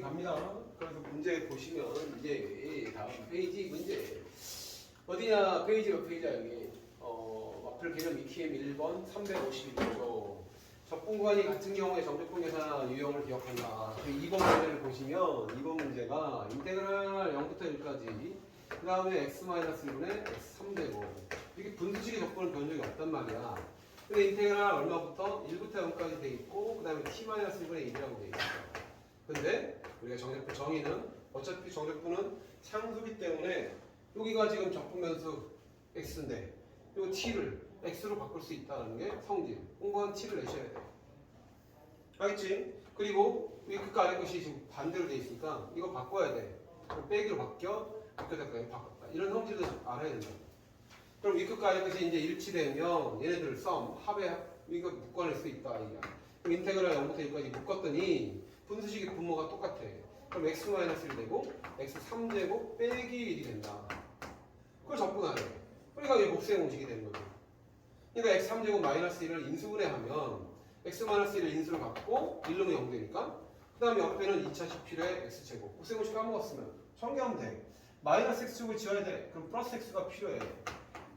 갑니다. 그래서 문제 보시면 이제 다음 페이지 문제 어디냐 페이지 몇 페이지야 여기 와플 개념 EKM 1번 351조 적분관이 같은 경우에 정적분 계산 유형을 기억한다. 2번 문제를 보시면 2번 문제가 인테그랄 0부터 1까지 그 다음에 x-1분의 x3제곱 이게 분수식의 적분을 배운 적이 없단 말이야. 근데 인테그랄 얼마부터? 1부터 0까지 돼 있고 그 다음에 t-1분의 1이라고 돼 있어. 근데 우리가 정적분 정의는 어차피 정적분은 상수기 때문에 여기가 지금 적분변수 x인데 이 t를 x로 바꿀 수 있다는 게 성질. 공부한 t를 내셔야 돼. 알겠지? 그리고 위 끝과 아래 것이 지금 반대로 돼 있으니까 이거 바꿔야 돼. 빼기로 바뀌어 바뀌었다 바꿨다. 이런 성질도 알아야 된다. 그럼 위 끝과 아래 것이 이제 일치되면 얘네들 썸 합에 이거 묶어낼 수 있다 이게. 그럼 인테그랄 0부터 1까지 묶었더니 분수식의 분모가 똑같아. 그럼 x-1 되고 x3제곱 빼기 1이 된다. 그걸 적분하래. 그러니까 이게 곱셈 공식이 되는 거죠. 그러니까 x3제곱 마이너스 1을 인수분해하면 x-1을 인수로 갖고 1로 0 되니까 그 다음에 옆에는 2차식 필요해 x제곱. 곱셈 공식 까먹었으면 정리하면 돼. 마이너스 x제곱을 지워야 돼. 그럼 플러스 x가 필요해.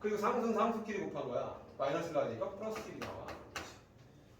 그리고 상수는 상수끼리 곱한 거야. 마이너스를 하니까 플러스 1이 나와.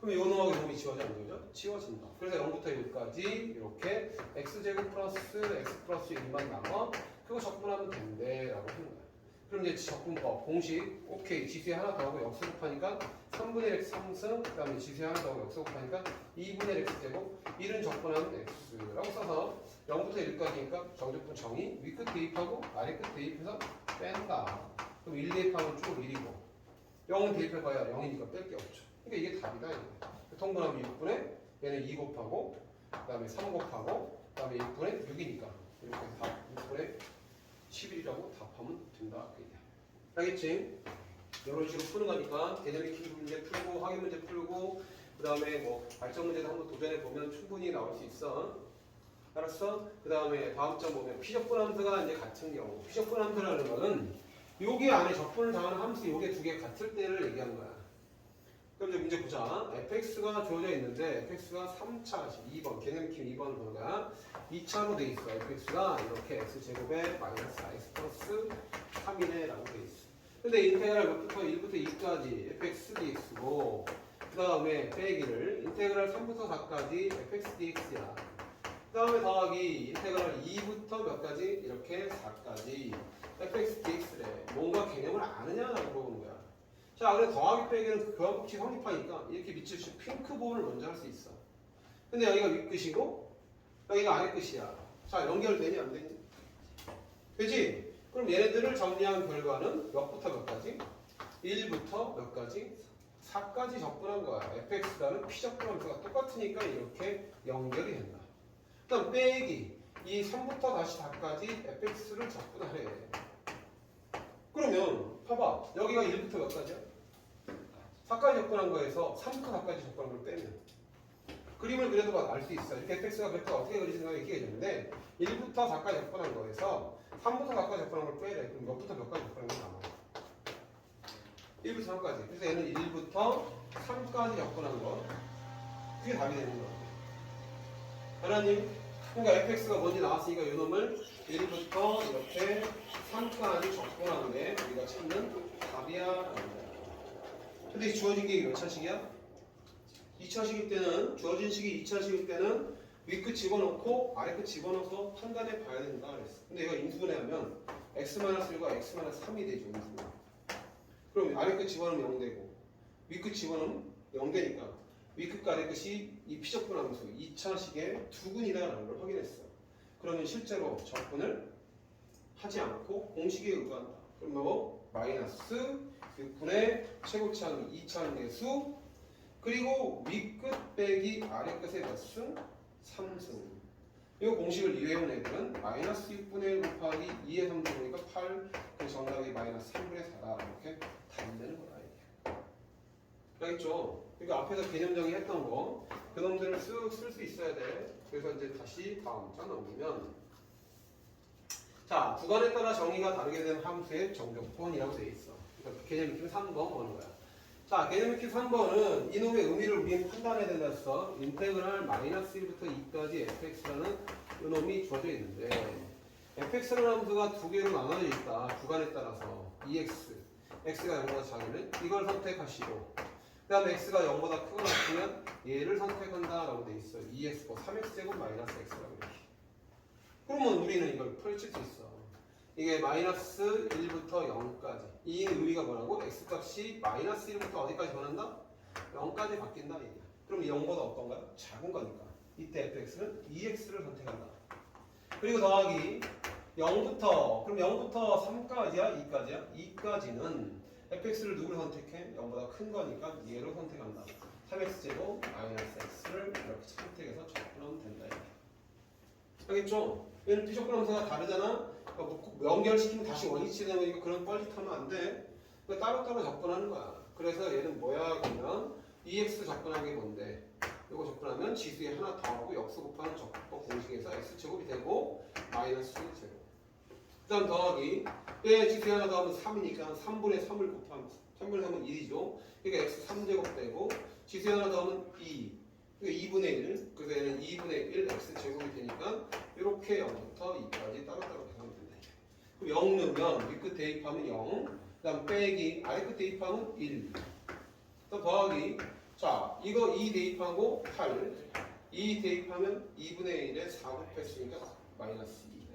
그럼 요 놈하고 놈이 지워져 안 되죠? 지워진다. 그래서 0부터 1까지 이렇게 x제곱 플러스 x 플러스 1만 남아 그거 적분하면 된대 라고 하는 거야. 그럼 이제 적분법 공식 오케이 지수에 하나 더하고 역수 곱하니까 3분의 x 3승 그 다음에 지수에 하나 더하고 역수 곱하니까 2분의 x제곱 1은 적분하면 x라고 써서 0부터 1까지니까 정적분 정의 위끝 대입하고 아래끝 대입해서 뺀다. 그럼 1 대입하면 쭉 1이고 0은 대입해봐야 0이니까 뺄 게 없죠. 그러니까 이게 답이다. 이게. 통분하면 6분의 얘는 2 곱하고 그 다음에 3 곱하고 그 다음에 6분의 6이니까 이렇게 해서 답 6분의 11이라고 답하면 된다. 알겠지? 이런 식으로 푸는 거니까 개념 익히기 문제 풀고 확인 문제 풀고 그 다음에 뭐 발전 문제도 한번 도전해 보면 충분히 나올 수 있어. 알았어? 그 다음에 다음 점 보면 피적분함수가 이제 같은 경우 피적분함수라는 거는 여기 안에 적분을 당하는 함수 요게 두 개 같을 때를 얘기하는 거야. 그럼 이제 문제 보자. fx가 주어져 있는데 fx가 3차 2번 개념 익히기 2번을 보는 거야. 2차로 돼 있어. fx가 이렇게 x제곱에 마이너스 x 플러스 3이네 라고 돼 있어. 근데 인테그랄 몇부터 1부터 2까지 fx dx고 그 다음에 빼기를 인테그랄 3부터 4까지 fx dx야. 그 다음에 더하기 인테그랄 2부터 몇 가지 이렇게 4까지 fx dx래. 뭔가 개념을 아느냐라고 물어보는 거야. 자, 그래 더하기 빼기는 교환법칙 성립하니까 이렇게 밑줄 치 핑크 부분을 먼저 할 수 있어. 근데 여기가 윗끝이고 여기가 아래끝이야. 자, 연결되니 안 되니? 되지? 그럼 얘네들을 정리한 결과는 몇부터 몇까지? 1부터 몇까지? 4까지 적분한 거야. fx라는 피적분함수가 똑같으니까 이렇게 연결이 된다. 그 다음 빼기 이 3부터 다시 4까지 fx를 적분하래. 그러면 봐봐. 여기가 1부터 몇 가지야? 4까지 접근한 거에서 3부터 4까지 접근한 걸 빼면 그림을 그려도 알 수 있어. 이렇게 fx가 그래프가 어떻게 그리지는 얘기해 줬는데 1부터 4까지 접근한 거에서 3부터 4까지 접근한 걸 빼래. 그럼 몇부터 몇까지 접근한 게 남아? 1부터 3까지. 그래서 얘는 1부터 3까지 접근한 거. 그게 답이 되는 거야. 하나님? 그러니까 fx가 뭔지 나왔으니까 이 놈을 1부터 이렇게 3까지 접근하는 게 우리가 찾는 답이야. 근데 주어진 게 몇 차식이야? 2차식일 때는 주어진 식이 2차식일 때는 윗끝 집어넣고 아래끝 집어넣어서 판단해 봐야 된다 그랬어. 근데 이거 인수분해하면 x-1과 x-3이 되죠. 인수분해. 그럼 아래끝 집어넣으면 0 되고 윗끝 집어넣으면 0 되니까 윗끝과 아래끝이 이 피적분함수 2차식의 두근이다라는 걸 확인했어. 그러면 실제로 적분을 하지 않고 공식에 의거한다. 그럼 뭐 마이너스 6분의 최고차항 2차항계수 그리고 윗끝 빼기 아래끝의 몇 승? 3승. 이 공식을 이해해온 애들은 마이너스 6분의 1 곱하기 2의 3승이니까 8. 그 정답이 마이너스 3분의 4다. 이렇게 답이 되는 거다. 알겠죠? 그러니까 앞에서 개념 정의했던 거 그놈들을 쓱 쓸 수 있어야 돼. 그래서 이제 다시 다음 장 넘기면 자, 구간에 따라 정의가 다르게 된 함수의 정적분이라고 되어 있어. 그러니까 개념 익히면 3번 보는 거야. 자, 개념 키 3번은 이놈의 의미를 우리는 판단해야 된다 했어. 인테그랄 마이너스 1부터 2까지 fx라는 이놈이 주어져 있는데 fx라는 함수가 두 개로 나눠져 있다. 구간에 따라서 ex, x가 0보다 작으면 이걸 선택하시고 그 다음에 x가 0보다 크거나 같으면 얘를 선택한다 라고 돼 있어. ex 3x제곱 마이너스 x라고 이렇게. 그러면 우리는 이걸 펼칠 수 있어. 이게 마이너스 1부터 0까지. 이 의미가 뭐라고? x값이 마이너스 1부터 어디까지 변한다? 0까지 바뀐다. 얘기야. 그럼 0보다 어떤가요? 작은 거니까. 이때 fx는 ex를 선택한다. 그리고 더하기 0부터, 그럼 0부터 3까지야? 2까지야? 2까지는 fx를 누구를 선택해? 0보다 큰 거니까 얘를 선택한다. 3x제곱 마이너스 x를 이렇게 선택해서 접근하면 된다. 이렇게. 알겠죠? 얘는 피조건 함수가 다르잖아? 연결시키면 다시 원위치 되는 거니까 그런 뻘짓하면 안 돼. 따로따로 접근하는 거야. 그래서 얘는 뭐야? 그러면 EX 접근하는 게 뭔데? 이거 접근하면 지수에 하나 더하고 역수 곱하는 적분법 공식에서 X제곱이 되고 마이너스 1제곱. 그 다음 더하기 얘 지수에 하나 더하면 3이니까 3분의 3을 곱하면 3분의 3은 1이죠. 그러니까 X 3제곱 되고 지수에 하나 더하면 2. 그러니까 2분의 1. 그래서 얘는 2분의 1 X제곱이 되니까 이렇게 0부터 2까지 따로따로 계산하면 된다. 그럼 0 넣으면 윗끝 대입하면 0. 그 다음 빼기 아래끝 대입하면 1. 또 더하기 자 이거 2 대입하고 8. 2 대입하면 2분의 1에 4 곱했으니까 마이너스 2.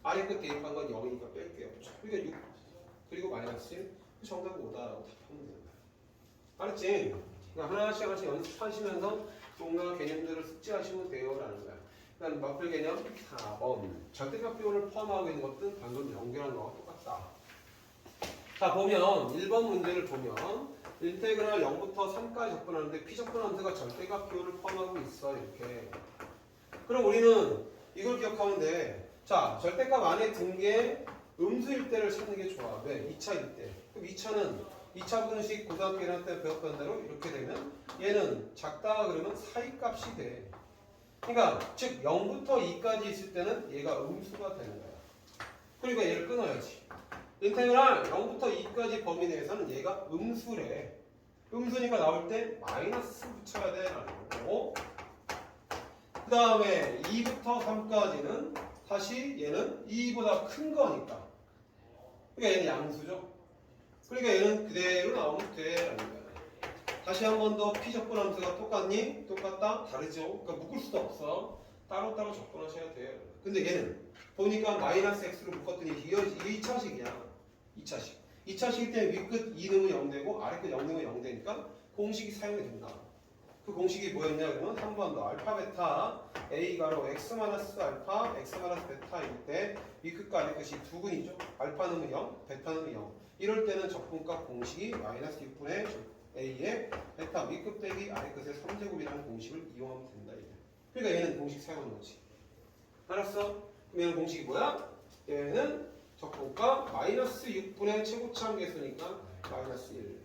아래끝 대입한 건 0이니까 뺄게요. 그러니까 6 그리고 마이너스 1. 정답은 5다라고 답하면 되는 거야. 알았지? 그러니까 하나씩 연습하시면서 뭔가 개념들을 숙지하시면 돼요라는 거야. 그다음 마플 개념 4번 절대값 비율을 포함하고 있는 것은 방금 연결한 거와 똑같다. 자 보면 1번 문제를 보면 인테그랄 0부터 3까지 접근하는데 피접근 함수가 절대값 비율을 포함하고 있어 이렇게. 그럼 우리는 이걸 기억하면 돼. 자 절대값 안에 든 게 음수일 때를 찾는 게 좋아. 왜? 2차일 때. 그럼 2차는 2차 분식 고등학교 1학년 때 배웠던 대로 이렇게 되면 얘는 작다 그러면 사이값이 돼. 그러니까 즉 0부터 2까지 있을 때는 얘가 음수가 되는 거야. 그러니까 얘를 끊어야지. 인테그랄 0부터 2까지 범위 내에서는 얘가 음수래. 음수니까 나올 때 마이너스 붙여야 돼 라는 거고 그 다음에 2부터 3까지는 다시 얘는 2보다 큰 거니까 그러니까 얘는 양수죠. 그러니까 얘는 그대로 나오면 돼 라는 거야. 다시 한 번 더 피접근 함수가 똑같니? 똑같다? 다르죠? 그러니까 묶을 수도 없어. 따로따로 접근하셔야 돼요. 근데 얘는 보니까 마이너스 x로 묶었더니 이게 2차식이야. 2차식. 2차식일 때 윗끝 2등은 0 되고 아래끝 0등은 0 되니까 공식이 사용이 된다. 그 공식이 뭐였냐 그러면 한 번 더 알파 베타 a 가로 x 마이너스 알파 x 마이너스 베타일 때 윗끝과 아래끝이 두 근이죠. 알파는 0, 베타는 0. 이럴 때는 적분값 공식이 마이너스 6분의 a의 베타 윗끝 빼기 아래끝의 3제곱이라는 공식을 이용하면 된다. 이게. 그러니까 얘는 공식 사용하는 거지. 알았어? 그럼 얘는 공식이 뭐야? 얘는 적분값 마이너스 6분의 최고차함 계수니까 마이너스 1.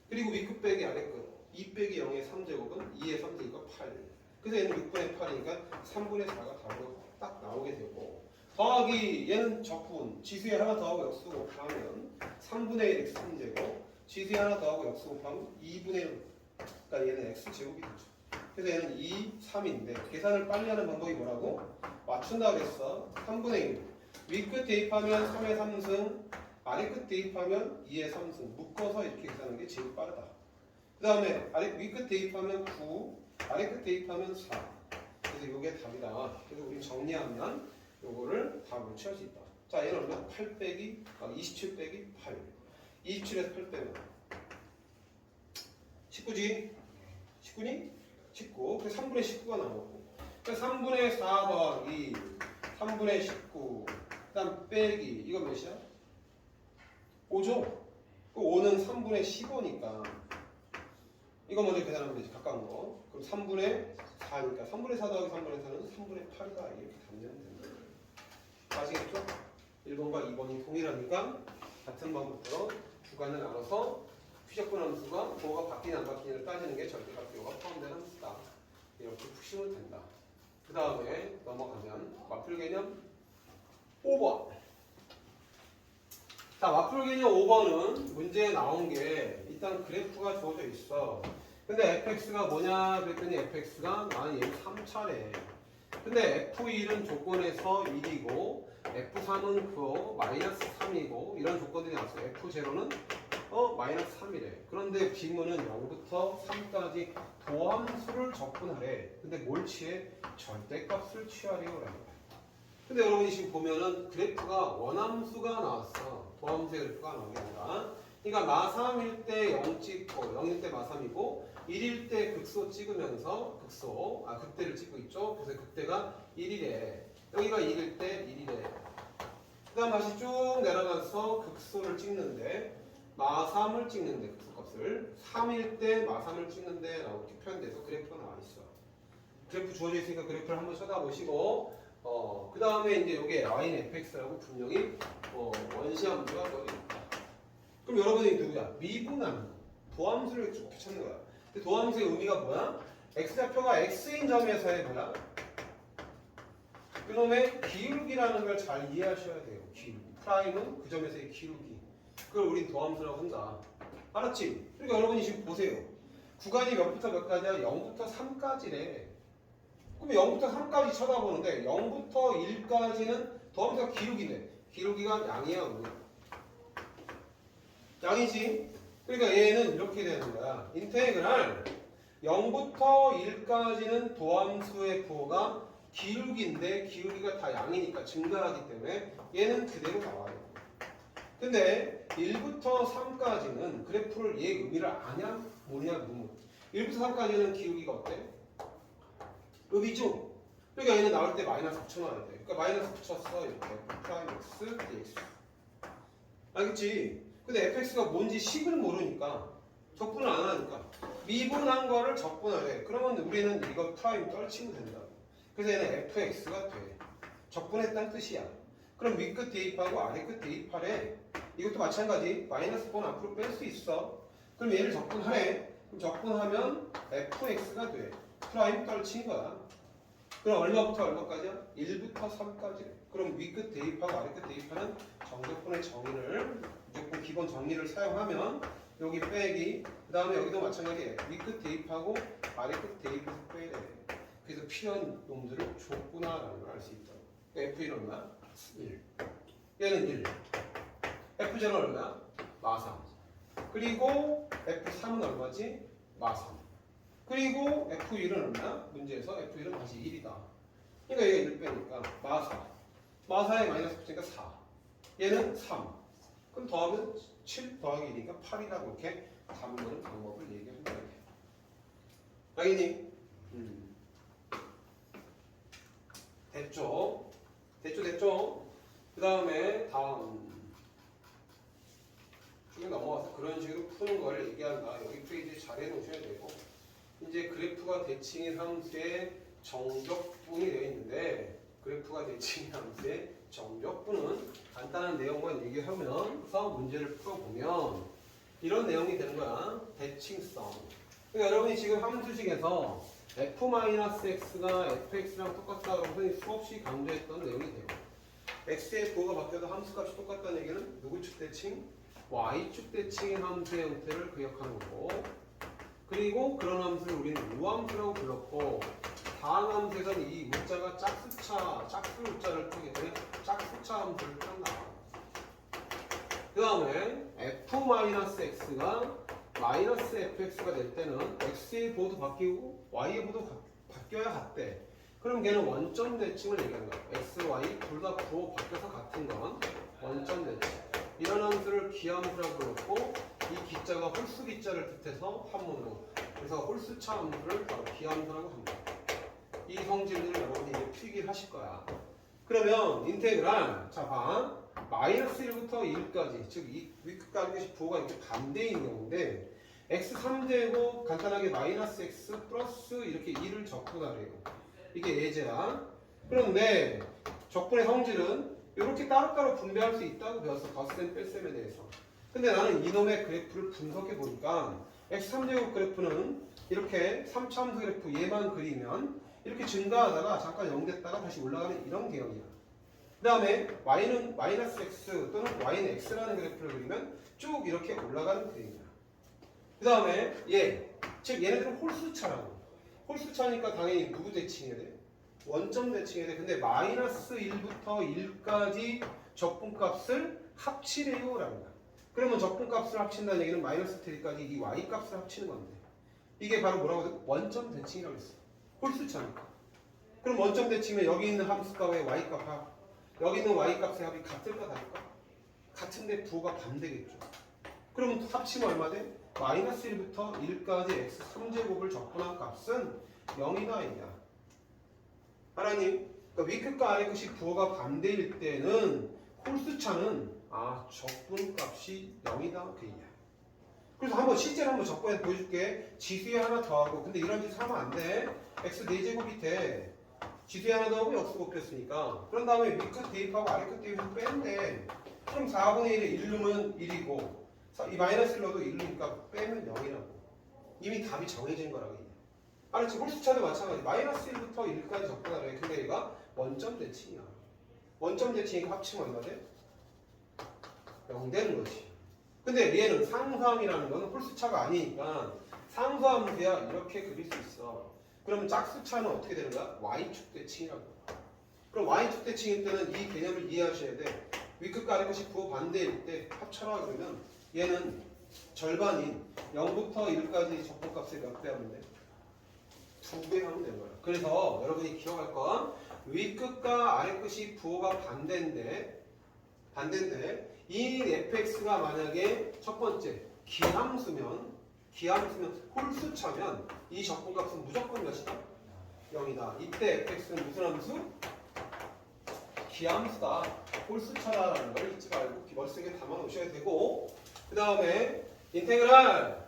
그리고 윗끝 빼기 아래끝 2 빼기 0의 3제곱은 2의 3제곱이니까 8. 그래서 얘는 6분의 8이니까 3분의 4가 답으로 딱 나오게 되고 더하기 얘는 적분 지수에 하나 더하고 역수 곱하면 3분의 1 x 3제곱 지수에 하나 더하고 역수 곱하면 2분의 1 그러니까 얘는 x제곱이 되죠. 그래서 얘는 2, 3인데 계산을 빨리 하는 방법이 뭐라고? 맞춘다 그랬어. 3분의 1 윗끝 대입하면 3의 3승 아래끝 대입하면 2의 3승 묶어서 이렇게 계산하는 게 제일 빠르다. 그 다음에 윗끝 대입하면 9 아래끝 대입하면 4 그래서 이게 답이다. 그래서 우리 정리하면 요거를 답으로 채울 수 있다. 자 얘는 얼마? 8 빼기 27 빼기 8 27에서 8 빼면 19지? 19니? 19 그래서 3분의 19가 나오고 그래서 3분의 4 더하기 3분의 19 그 다음 빼기 이거 몇이야? 5죠? 그 5는 3분의 15니까 이거 먼저 계산하면 되지 가까운 거 그럼 3분의 4니까 3분의 4 더하기 3분의 4는 3분의 8이다 이렇게 답내면 된다. 아시겠죠? 1번과 2번이 동일하니까 같은 방법으로 주간을 나눠서 피접근 함수가 뭐가 바뀌냐 안 바뀌냐를 따지는 게 절대값 비율과 포함된 함수다. 이렇게 푸시면 된다. 그 다음에 넘어가면 마플 개념 5번. 자, 마플 개념 5번은 문제에 나온 게 일단 그래프가 주어져 있어. 근데 fx가 뭐냐 그랬더니 fx가 나는 얘 3차례. 근데 f1은 조건에서 1이고 f3은 그거 마이너스 3이고 이런 조건들이 나왔어. f0는 마이너스 3이래. 그런데 빈문은 0부터 3까지 도함수를 접근하래. 근데 뭘 취해? 절대값을 취하래요. 근데 여러분이 지금 보면은 그래프가 원함수가 나왔어. 도함수의 그래프가 나오게 된다. 그러니까 마3일 때 0 찍고 0일 때 마3이고 1일 때 극소 찍으면서 극대를 찍고 있죠. 그래서 극대가 1이래. 여기가 1일 때 1이래. 그 다음 다시 쭉 내려가서 극소를 찍는데 마3을 찍는데 극소값을 3일 때 마3을 찍는데 라고 이렇게 표현돼서 그래프가 나와 있어. 그래프 주어져 있으니까 그래프를 한번 쳐다보시고 그 다음에 이제 이게 y는 fx라고 분명히 원시함수가 떠 있다. 그럼 여러분이 누구야? 미분함수, 도함수를 쭉 찾는 거야. 근데 도함수의 의미가 뭐야? x좌표가 x인 점에서의 뭐야? 그놈의 기울기라는 걸 잘 이해하셔야 돼요. 기울기. 프라임은 그 점에서의 기울기. 그걸 우린 도함수라고 한다. 알았지? 그러니까 여러분이 지금 보세요. 구간이 몇부터 몇까지야? 0부터 3까지래. 그럼 0부터 3까지 쳐다보는데 0부터 1까지는 도함수가 기울기네. 기울기가 양이야, 음이야? 양이지? 그러니까 얘는 이렇게 되는 거야. 인테그랄 0부터 1까지는 도함수의 부호가 기울기인데 기울기가 다 양이니까 증가하기 때문에 얘는 그대로 나와요. 근데 1부터 3까지는 그래프를 얘 의미를 아냐? 모르냐? 묻는 1부터 3까지는 기울기가 어때? 음이죠? 그러니까 얘는 나올 때 마이너스 붙여놔야 돼. 그러니까 마이너스 붙였어. 이렇게 프라임 x dx. 알겠지? 근데 fx가 뭔지 식을 모르니까 적분을 안 하니까 미분한 거를 적분하래. 그러면 우리는 이거 프라임 떨치면 된다. 그래서 얘는 fx가 돼. 적분했다는 뜻이야. 그럼 윗끝 대입하고 아래끝 대입하래. 이것도 마찬가지. 마이너스 번 앞으로 뺄 수 있어. 그럼 얘를 적분하래. 그럼 적분하면 fx가 돼. 프라임 떨친 거야. 그럼 얼마부터 얼마까지야? 1부터 3까지. 그럼 윗끝 대입하고 아래끝 대입하는 정적분의 정의를 무조건 기본 정리를 사용하면 여기 빼기 그 다음에 여기도 마찬가지예요. 윗끝 대입하고 아래끝 대입해서 빼야 돼. 그래서 필요한 놈들을 줬구나라는 걸 알 수 있다. F1은 얼마야? 1. 얘는 1. F0는 얼마야? 마3. 그리고 F3은 얼마지? 마3. 그리고 F1은 얼마야? 문제에서 F1은 다시 1이다. 그러니까 얘가 1 빼니까 마4. 마4에 마이너스 붙으니까 4. 얘는 3. 그럼 더하면 7 더하기 1이니까 8이라고 이렇게 담는 방법을 얘기한다. 알겠니? 됐죠? 됐죠? 그 다음에 다음 쭉 넘어와서 그런 식으로 푸는 걸 얘기한다. 여기 페이지 잘 해놓으셔야 되고 이제 그래프가 대칭인 함수의 정적분이 되어 있는데 그래프가 대칭인 함수의 정적분은 간단한 내용만 얘기하면서 문제를 풀어보면 이런 내용이 되는 거야. 대칭성. 그러니까 여러분이 지금 함수식에서 f-x가 fx랑 똑같다고 선생님이 수없이 강조했던 내용이 돼요. x의 부호가 바뀌어도 함수값이 똑같다는 얘기는 누구축 대칭? y축 대칭인 함수의 형태를 기억하는 거고 그리고 그런 함수를 우리는 우함수라고 불렀고 다음 함수에서는 이 문자가 짝수 문자를 풀게 되면 짝수차 함수를 짠다. 그 다음에 f-x가 마이너스 fx가 될 때는 x의 부호도 바뀌고 y의 부호도 바뀌어야 같대. 그럼 걔는 원점 대칭을 얘기하는 거야. x, y 둘 다 부호 바뀌어서 같은 건 원점 대칭. 이런 함수를 기함수라고 불렀고 이 기자가 홀수 기자를 뜻해서 한문으로 그래서 홀수차 함수를 바로 기함수라고 합니다. 이 성질들을 여러분이 이제 필기를 하실 거야. 그러면 인테그랄 자 봐. 마이너스 1부터 1까지 즉 이 윗끝까지 부호가 이렇게 반대인 경우인데 x 3제곱 간단하게 마이너스 x 플러스 이렇게 1을 적분하래요. 이게 예제야. 그런데 적분의 성질은 이렇게 따로따로 분배할 수 있다고 배웠어. 덧셈 뺄셈에 대해서. 근데 나는 이놈의 그래프를 분석해 보니까 x 3제곱 그래프는 이렇게 3차 함수 그래프 얘만 그리면 이렇게 증가하다가 잠깐 0 됐다가 다시 올라가는 이런 개념이야. 그 다음에 y는 마이너스 x 또는 y는 x라는 그래프를 그리면 쭉 이렇게 올라가는 그림이야. 그 다음에 즉 얘네들은 홀수차라고. 홀수차니까 당연히 누구 대칭해야 돼? 원점 대칭해야 돼. 근데 마이너스 1부터 1까지 적분값을 합치래요 라는 거야. 그러면 적분값을 합친다는 얘기는 마이너스 3까지 이 y값을 합치는 건데, 이게 바로 뭐라고 해서 원점 대칭이라고 했어. 홀수차니까. 그럼 원점 대칭이면 여기 있는 함수값의 y값 합, 여기 있는 y값의 합이 같을까 다를까? 같은데 부호가 반대겠죠. 그럼 합치면 얼마 돼? 마이너스 1부터 1까지 x 3제곱을 적분한 값은 0이다 아니냐. 하나님, 그러니까 위끝과 아래끝이 부호가 반대일 때는 홀수차는 적분값이 0이다 그 얘기야. 그래서 한번 실제로 한번 적분해서 보여줄게. 지수에 하나 더하고, 근데 이런 짓 하면 안 돼. x 4제곱이 돼. 지수에 하나 더하고 역수 곱했으니까. 그런 다음에 위끝 대입하고 아래끝 대입해서 빼는데, 그럼 4분의 1에 1 넣으면 1이고 이 마이너스 1 넣어도 1이니까 빼면 0이라고. 이미 답이 정해진 거라고. 알았지? 홀수차도 마찬가지. 마이너스 1부터 1까지 적분하래. 근데 얘가 원점 대칭이야. 원점 대칭이니까 합치면 얼마 돼? 0 되는 거지. 근데 얘는 상수함이라는 거는 홀수차가 아니니까 상수하면 돼야 이렇게 그릴 수 있어. 그러면 짝수차는 어떻게 되는 거야? y축 대칭이라고. 그럼 y축 대칭일 때는 이 개념을 이해하셔야 돼. 위끝과 아래끝이 부호 반대일 때 합쳐라 그러면 얘는 절반인 0부터 1까지 적분값을 몇 배 하면 돼? 2배 하면 되는 거야. 그래서 여러분이 기억할 건 위끝과 아래끝이 부호가 반대인데 이 fx가 만약에 첫 번째 기함수면 홀수차면 이 적분값은 무조건 몇이다? 0이다. 이때 fx는 무슨 함수? 기함수다. 홀수차다라는 걸 잊지 말고 머릿속에 담아 놓으셔야 되고, 그 다음에 인테그랄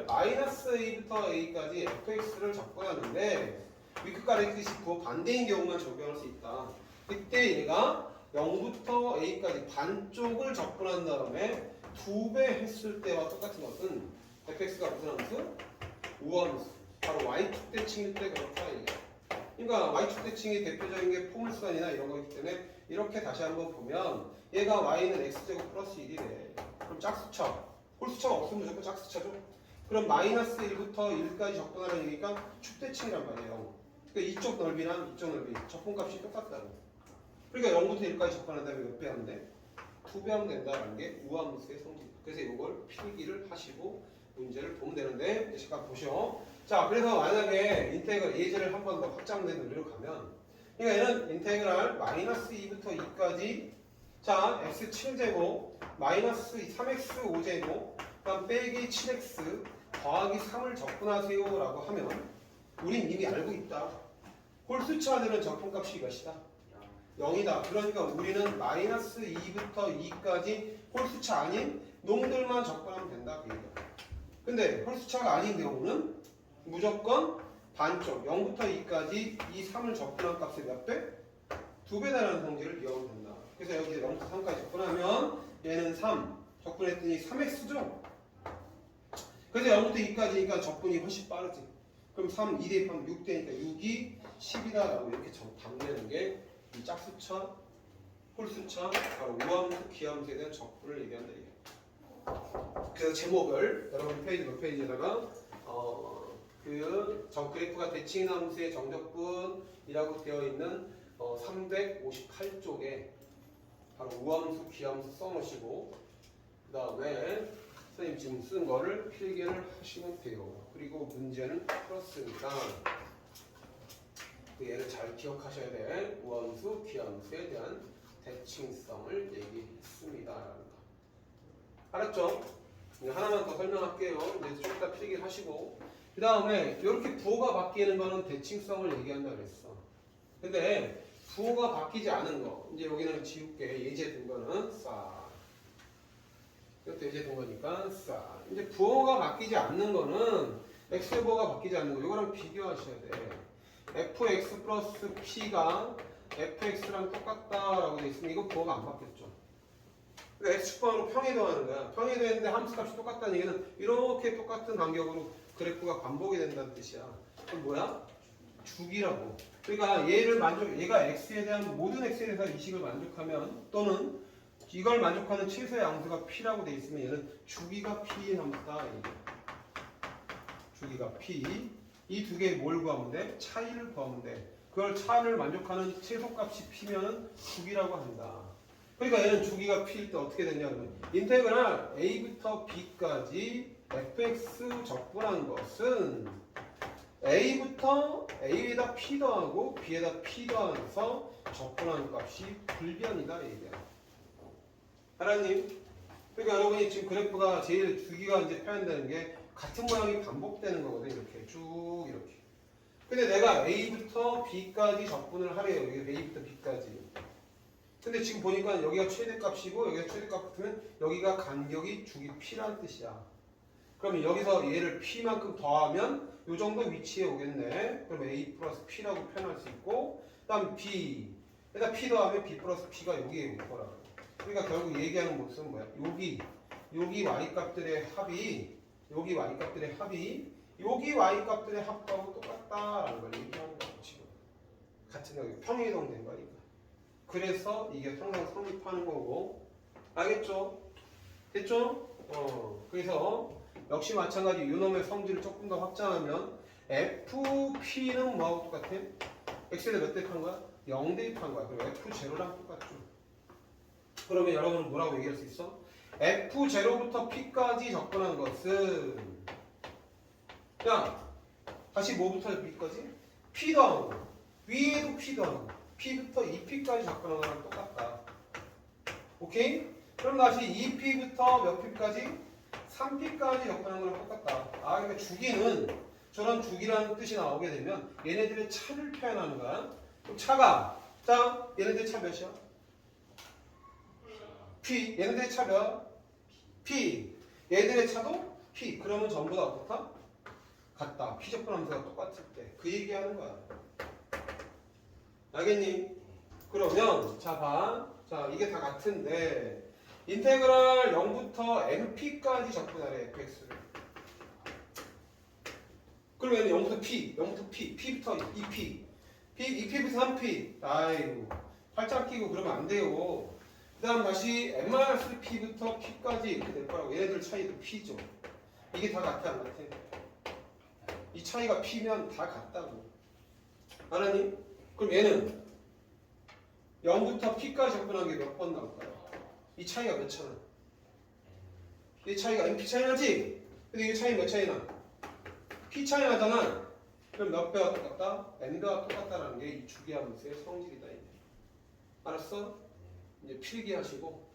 마이너스 a부터 a까지 fx를 적분하는데 위끝과 아래끝이 부호 반대인 경우만 적용할 수 있다. 그때 얘가 0부터 a까지 반쪽을 적분한 다음에 2배 했을 때와 똑같은 것은 fx가 무슨 함수? 우함수. 바로 y축 대칭일 때 그렇다 이게. 그러니까 y축 대칭의 대표적인 게 포물수단이나 이런 거기 때문에 이렇게 다시 한번 보면 얘가 y는 x제곱 플러스 1이래. 그럼 짝수차. 홀수차가 없으면 무조건 짝수차죠. 그럼 마이너스 1부터 1까지 적분하라는 얘기니까 축대칭이란 말이에요. 그러니까 이쪽 넓이랑 이쪽 넓이 적분값이 똑같다고. 그러니까 0부터 1까지 적분한다면 몇 배 하면 돼? 2배 하면 된다는 게 우함수의 성질. 그래서 이걸 필기를 하시고 문제를 보면 되는데 이제 잠깐 보시오. 자, 그래서 만약에 인테그랄 예제를 한 번 더 확장된 논리로 가면, 그러니까 얘는 인테그랄 마이너스 2부터 2까지 자 x 7제곱 마이너스 3x 5제곱 그다음 빼기 7x 더하기 3을 적분하세요 라고 하면 우린 이미 알고 있다. 홀수차들은 적분값이 몇이다? 0이다. 그러니까 우리는 마이너스 2부터 2까지 홀수차 아닌 놈들만 적분하면 된다. 근데 홀수차가 아닌 경우는 무조건 반쪽 0부터 2까지 이 3을 적분한 값의 몇 배? 2배다라는 성질을 이용하면 된다. 그래서 여기 0부터 3까지 적분하면 얘는 3 적분했더니 3x죠? 그래서 0부터 2까지니까 적분이 훨씬 빠르지. 그럼 3, 2 대입하면 6 되니까 6이 10이다라고 이렇게 답내는 게 이 짝수차, 홀수차, 바로 우함수, 기함수에 대한 적분을 얘기한다 이게. 그래서 제목을 여러분 페이지 몇 페이지에다가 저 그래프가 대칭 함수의 정적분이라고 되어 있는 358쪽에 바로 우함수, 기함수 써놓으시고 그 다음에 선생님 지금 쓴 거를 필기를 하시면 돼요. 그리고 문제는 풀었으니까 그 얘를 잘 기억하셔야 돼. 우함수, 기함수에 대한 대칭성을 얘기했습니다. 알았죠? 하나만 더 설명할게요. 이제 좀 이따 필기를 하시고 그 다음에 이렇게 부호가 바뀌는 거는 대칭성을 얘기한다 그랬어. 근데 부호가 바뀌지 않은 거 이제 여기는 지울게. 예제 든 거는 싸. 이것도 예제 든 거니까 싸. 이제 부호가 바뀌지 않는 거는 x의 부호가 바뀌지 않는 거 이거랑 비교하셔야 돼. fx 플러스 p가 fx랑 똑같다라고 돼 있으면 이거 부호가 안 바뀌었죠. 그러니까 x축방으로 평이동하는 거야. 평이동했는데 함수값이 똑같다는 얘기는 이렇게 똑같은 간격으로 그래프가 반복이 된다는 뜻이야. 그럼 뭐야? 주기라고. 그러니까 얘가 x에 대한 모든 x에 대해서 이식을 만족하면 또는 이걸 만족하는 최소의 양수가 P라고 돼 있으면 얘는 주기가 P인 함수다. 주기가 P. 이 두 개 뭘 구하면 돼? 차이를 구하면 돼. 그걸 차를 만족하는 최소값이 P면은 주기라고 한다. 그러니까 얘는 주기가 P일 때 어떻게 되냐 그러면 인테그랄 A부터 B까지 fx 적분한 것은 A부터 A에다 P 더하고 B에다 P 더하면서 적분한 값이 불변이다. 얘기야. 하나님. 그러니까 여러분이 지금 그래프가 제일 주기가 이제 표현되는 게 같은 모양이 반복되는 거거든. 이렇게 쭉 이렇게. 근데 내가 A부터 B까지 적분을 하래요. 여기 A부터 B까지. 근데 지금 보니까 여기가 최대값이고 여기가 최대값 같으면 여기가 간격이 주기 P라는 뜻이야. 그러면 여기서 얘를 P만큼 더하면 이 정도 위치에 오겠네. 그럼 A 플러스 P라고 표현할 수 있고 그 다음 B 에다 P 더하면 B 플러스 P가 여기에 올 거라고. 그러니까 결국 얘기하는 모습은 뭐야? 여기 Y값들의 합이 여기 Y값들의 합이 여기 Y값들의 합하고 똑같다라는 걸 얘기하는 거야. 지금 같은 여기 평이동된 거니까. 그래서 이게 항상 성립하는 거고. 알겠죠? 됐죠? 그래서 역시 마찬가지 요놈의 성질을 조금 더 확장하면 FP는 뭐하고 똑같아? X에다 몇 대입한 거야? 0 대입한 거야. 그리고 F0랑 똑같죠. 그러면 여러분은 뭐라고 얘기할 수 있어? F0부터 P까지 접근한 것은 자 다시 뭐부터 B까지? P 더하고 위에도 P 더하고 P부터 2P까지 접근한 거랑 똑같다. 오케이? 그럼 다시 2P부터 몇 P까지? 3P까지 접근한 거랑 똑같다. 그러니까 주기는 저런 주기라는 뜻이 나오게 되면 얘네들의 차를 표현하는 거야. 그럼 차가 자 얘네들의 차 몇이야? P. 얘네들의 차 몇? P. 얘들의 차도 P. 그러면 전부 다 어떻다? 같다. P 접근 함수가 똑같을 때. 그 얘기하는 거야. 알겠니? 그러면 자 봐. 자 이게 다 같은데 인테그랄 0부터 MP까지 접근하래. fx를. 그러면 0부터 P. P부터 2P. 2P부터 3P. 아이고. 팔짱 끼고 그러면 안 돼요. 그 다음 다시 n-p부터 p까지 이렇게 될 거라고. 얘네들 차이도 p죠. 이게 다 같아 안 같아? 이 차이가 p면 다 같다고. 알았니? 그럼 얘는 0부터 p까지 접근한 게 몇 번 나올까요? 이 차이가 몇 차나? 이 차이가 np 차이 나지? 근데 이 차이 몇 차이 나? p 차이 나잖아. 그럼 몇 배와 똑같다? n배와 똑같다라는 게 이 주기함수의 성질이다. 이제. 알았어? 이제 필기하시고